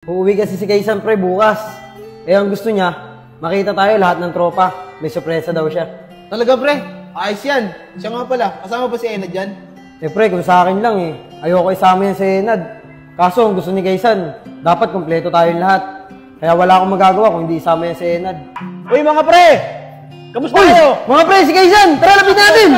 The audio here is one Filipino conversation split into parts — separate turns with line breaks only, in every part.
Uuwi kasi si Kaysan pre bukas. Eh ang gusto niya, makita tayo lahat ng tropa. May sorpresa daw siya.
Talaga pre? Ayos yan. Siya nga pala, kasama ba si Enad dyan?
Eh pre, kung sa akin lang eh. Ayoko isama yan sa Enad. Kaso ang gusto ni Kaysan, dapat kumpleto tayong lahat. Kaya wala akong magagawa kung hindi isama yan sa Enad.
Uy mga pre! Kamusta kayo?
Mga pre, si Kaysan! Tara, lapit natin!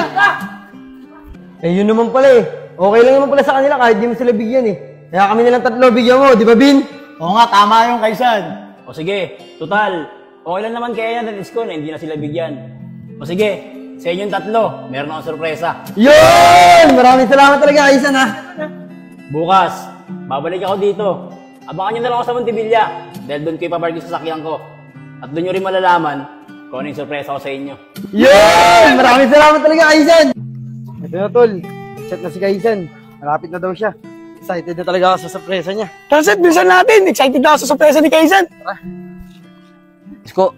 Eh yun naman pala eh. Okay lang naman pala sa kanila kahit di mo sila bigyan eh. Kaya kami nilang tatlo bigyan mo, di ba Bin?
Oo nga, tama yung Kaysan.
O sige, total. Okay lang naman kaya yan at isko na hindi na sila bigyan. O sige, sa inyong tatlo, meron akong sorpresa.
Yun! Maraming salamat talaga Kaysan ha.
Bukas, babalik ako dito. Abangan nyo na lang ako sa Montevilla dahil doon ko ipapark yung sasakyan ko. At doon nyo rin malalaman kung ano yung sorpresa ko sa inyo.
Yun! Maraming salamat talaga Kaysan! Ito na tol, chat na si Kaysan. Malapit na daw siya. Excited na talaga ako sa sorpresa niya.
Tara Seth, bilisan natin. Excited na ako sa sorpresa ni Kaysan.
Tara.
Isko,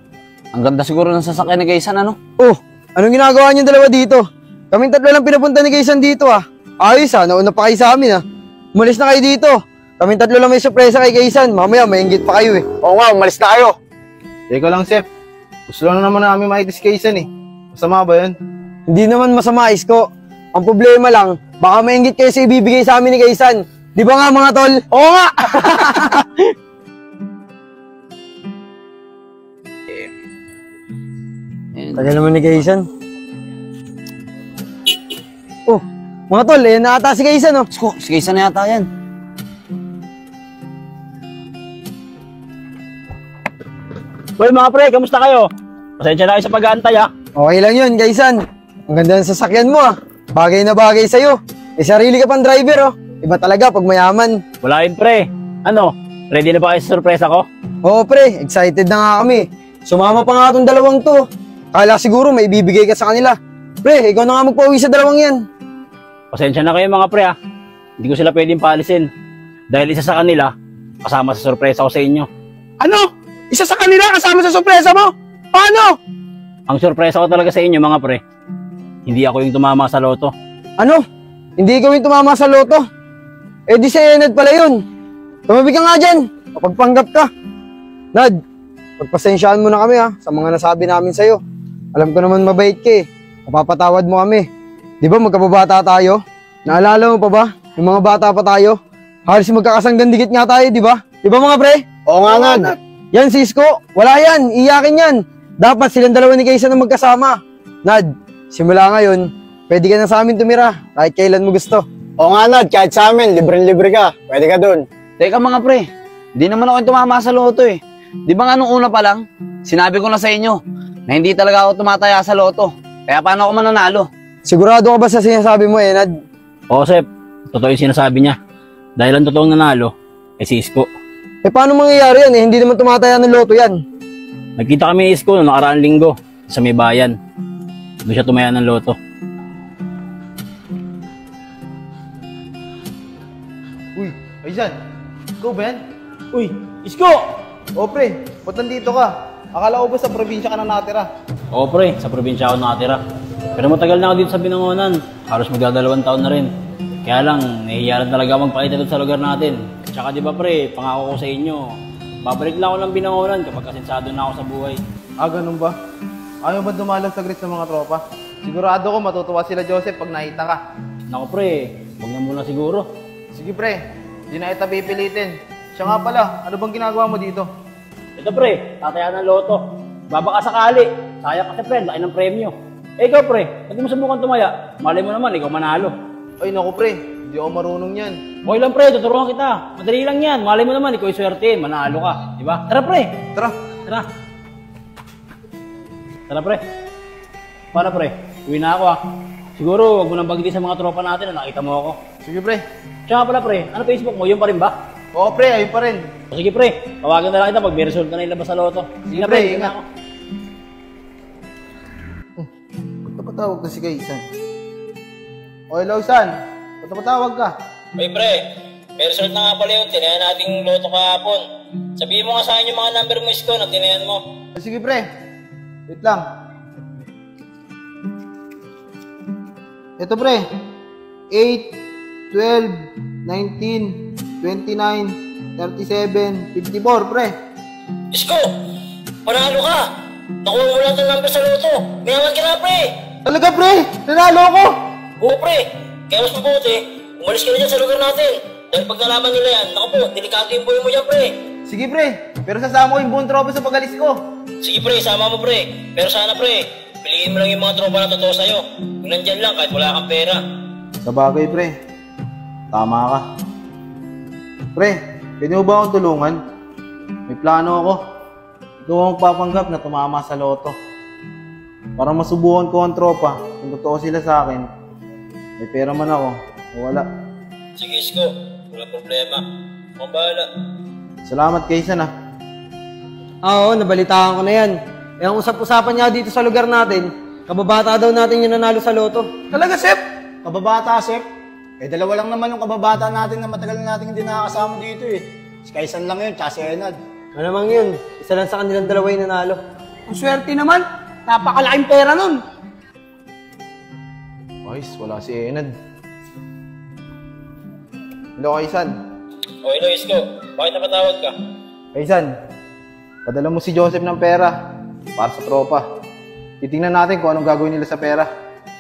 ang ganda siguro ng sasakyan ni Kaysan, ano?
Oh, anong ginagawa niyo dalawa dito? Kaming tatlo lang pinapunta ni Kaysan dito ah. Ayos ah, nauna pa kayo sa amin ah. Umalis na kayo dito. Kaming tatlo lang may sorpresa kay Kaysan. Mamaya mainggit pa kayo eh.
Oo nga, umalis na kayo. Teka lang Seth. Gusto lang naman namin makita si Kaysan eh. Masama ba yun?
Hindi naman masama Isko. Ang problema lang, baka mainggit kayo sa ibibigay sa amin ni Kaysan. Di ba nga mga tol?
Oo nga!
Tagal naman ni Kaysan. Oh, mga tol, eh naata si Kaysan oh.
Isko, si Kaysan na yata yan.
Well mga pre, kamusta kayo? Pasensya na kayo sa pag-aantay ha.
Okay lang yun, Kaysan. Ang ganda ng sasakyan mo ah. Bagay na bagay sa'yo. Eh, sarili ka pang driver oh. Iba talaga pag mayaman.
Wala yun pre. Ano, ready na ba kayo sa sorpresa ko?
Oo pre, excited na nga kami. Sumama pa nga itong dalawang to. Kala siguro may bibigay ka sa kanila. Pre, ikaw na nga magpauwi sa dalawang yan.
Pasensya na kayo mga pre ha. Hindi ko sila pwedeng paalisin. Dahil isa sa kanila, kasama sa sorpresa ko sa inyo.
Ano? Isa sa kanila kasama sa sorpresa mo? Paano?
Ang sorpresa ko talaga sa inyo mga pre, hindi ako yung tumama sa loto.
Ano? Hindi ikaw yung tumama sa loto? Eh di si Enad pala yun. Tumabi ka nga dyan. Kapagpanggap ka. Nad, pagpasensyaan mo na kami ha, sa mga nasabi namin sa'yo. Alam ko naman mabait ka eh. Mapapatawad mo kami. Di ba magkababata tayo? Naalala mo pa ba? Yung mga bata pa tayo? Halos magkakasanggan dikit nga tayo, di ba? Di ba mga pre?
Oo nga nga.
Yan si Isko. Wala yan. Iyakin yan. Dapat silang dalawa ni Kaysan na magkasama. Nad, simula ngayon, pwede ka na sa amin tumira. Kahit kailan mo gusto.
Oo nga Nad, kahit sa amin, libre-libre ka. Pwede ka dun.
Teka mga pre, di naman ako yung tumama sa loto eh. Di ba nga nung una pa lang, sinabi ko na sa inyo na hindi talaga ako tumataya sa loto. Kaya paano ako mananalo?
Sigurado ka ba sa sinasabi mo, Enad?
Oo Sep, totoo yung sinasabi niya. Dahil ang totoong nanalo, ay si Isko.
Eh paano mangyayari yan eh? Hindi naman tumataya ng loto yan.
Nagkita kami ni Isko noong nakaraang linggo sa may bayan. Doon siya tumaya ng loto.
Uy, Kaysan. Ikaw ba yan?
Uy, Isko!
O pre, ba't nandito ka? Akala ko ba sa probinsya ka na natira?
Oo pre, sa probinsya ako nakatira. Pero matagal na ako dito sa Binangonan. Halos magdadalawang taon na rin. Kaya lang, nahihiyaran talaga magpakita doon sa lugar natin. Tsaka di ba pre, pangako ko sa inyo, babalik lang ako ng Binangonan kapag kasensado na ako sa buhay.
Ah, ganun ba? Ayaw ba dumalang saglit sa mga tropa? Sigurado ko matutuwa sila Joseph pag nakita ka.
Naku pre, huwag na muna siguro.
Sige pre, di na kita pipilitin. Siya nga pala, ano bang ginagawa mo dito?
Ito pre, tataya ng loto. Baba ka sakali. Sayang kasi pre, laki ng premyo. Eh ikaw pre, hindi mo subukan tumaya. Malay mo naman, ikaw manalo.
Ay naku pre, hindi ako marunong yan.
Okay lang pre, tuturuan kita. Madali lang yan. Malay mo naman, ikaw yung swerte, manalo ka. Diba? Tara pre.
Tara.
Tara. Tara pre. Paano pre? Uwi na ako ah. Siguro, wag mo nang bagitin sa mga tropa natin na nakita mo ako.
Sige pre.
Tsaka pala pre, ano Facebook mo? Yun pa rin ba?
Oo pre, ayun pa rin.
O sige pre, tawagan na lang kita pag may result na ilabas sa loto. Sige na
Pre,
pre,
ingat.
ako.
Ba't napatawag na si Kaysan? O hello San, ba't napatawag ka?
Uy pre, may result na nga pala yun. Tinayan nating loto kahapon. Sabihin mo nga sa akin yung mga number mo isko na tinayan mo.
Sige pre, wait lang. Ito pre, 8, 12, 19, 29, 37, 54, pre.
Isko! Panalo ka! Nakuha mo lahat ng number sa loto! Mayaman ka na, pre!
Talaga, pre! Nanalo ako!
Oo, pre! Kaya mas mabuti, umalis ka na dyan sa lugar natin. Dahil pag nalaman nila yan, naku po, delikado yung buhay mo dyan, pre.
Sige, pre. Pero sasama ko yung buong tropa sa pag-alis ko.
Sige, pre, sama mo, pre. Pero sana, pre, piliin mo lang yung mga tropa na totoo sa'yo. Kung nandyan lang, kahit wala kang pera.
Sa bagay, pre. Tama ka. Pre, pwede mo ba akong tulungan? May plano ako. Ikaw ang papanggap na tumama sa loto. Para masubukan ko ang tropa kung totoo sila sa akin. May pera man ako o wala.
Sige, Isko. Walang problema. Ako bahala.
Salamat kaysa na.
Oo, nabalitaan ko na yan. Eh, ang usap-usapan niya dito sa lugar natin, kababata daw natin yung nanalo sa loto.
Talaga, Sep? Kababata, Sep? Eh, dalawa lang naman yung kababata natin na matagal na natin hindi nakakasama dito eh. Si Kaisan lang yun, tsaka si Enad.
Malamang yun, isa lang sa kanilang dalawa yung nanalo.
Ang swerte naman, napakalaking pera nun.
Guys, wala si Enad. Hello, Kaisan.
O, hello, Isko. Bakit napatawag ka?
Kaisan, padala mo si Joseph ng pera para sa tropa. Titingnan natin kung anong gagawin nila sa pera.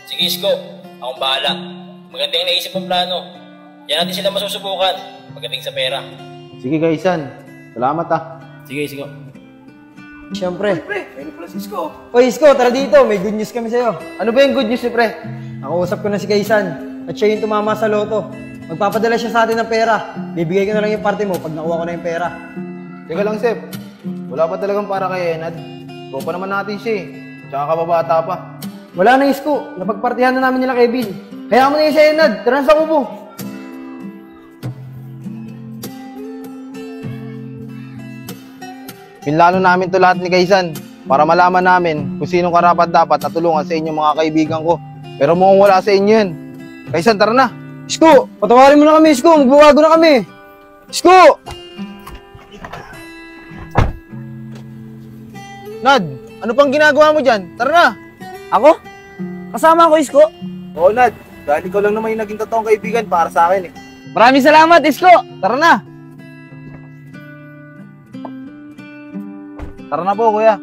Sige, Isko. Akong bahala. Maganda yung naisip mong plano. Yan natin sila masusubukan pagdating sa pera.
Sige, Kaisan. Salamat ah.
Sige, Isko.
Siyempre.
Pre, ayun pala si Isko.
Oy, Isko, tara dito. May good news kami sa'yo.
Ano ba yung good news ni pre?
Nakausap ko na si Kaisan at siya yung tumama sa loto. Magpapadala siya sa atin ng pera. Bibigay ko na lang yung parte mo pag nakuha ko na yung pera.
Teka lang, Sep. Wala pa talagang para kay Enad. Tropa naman natin siya eh. Tsaka kababata pa.
Wala na, Isko. Napagpartihan na namin nila Kevin. Kaya mo na yung si Enad. Tara na sa kubo.
Pinlano namin to lahat ni Kaisan para malaman namin kung sinong karapat dapat na tulungan sa inyong mga kaibigan ko. Pero mukhang wala sa inyo yan. Kaisan, tara na.
Isko, patawarin mo na kami, Isko. Magbabago na kami. Isko!
Nad, ano pang ginagawa mo dyan? Tara na.
Ako? Kasama ko, Isko.
Oo, Nad. Dahil ikaw lang naman yung naging totoong kaibigan para sa akin eh.
Maraming salamat, Isko!
Tara na. Tara na po, kuya.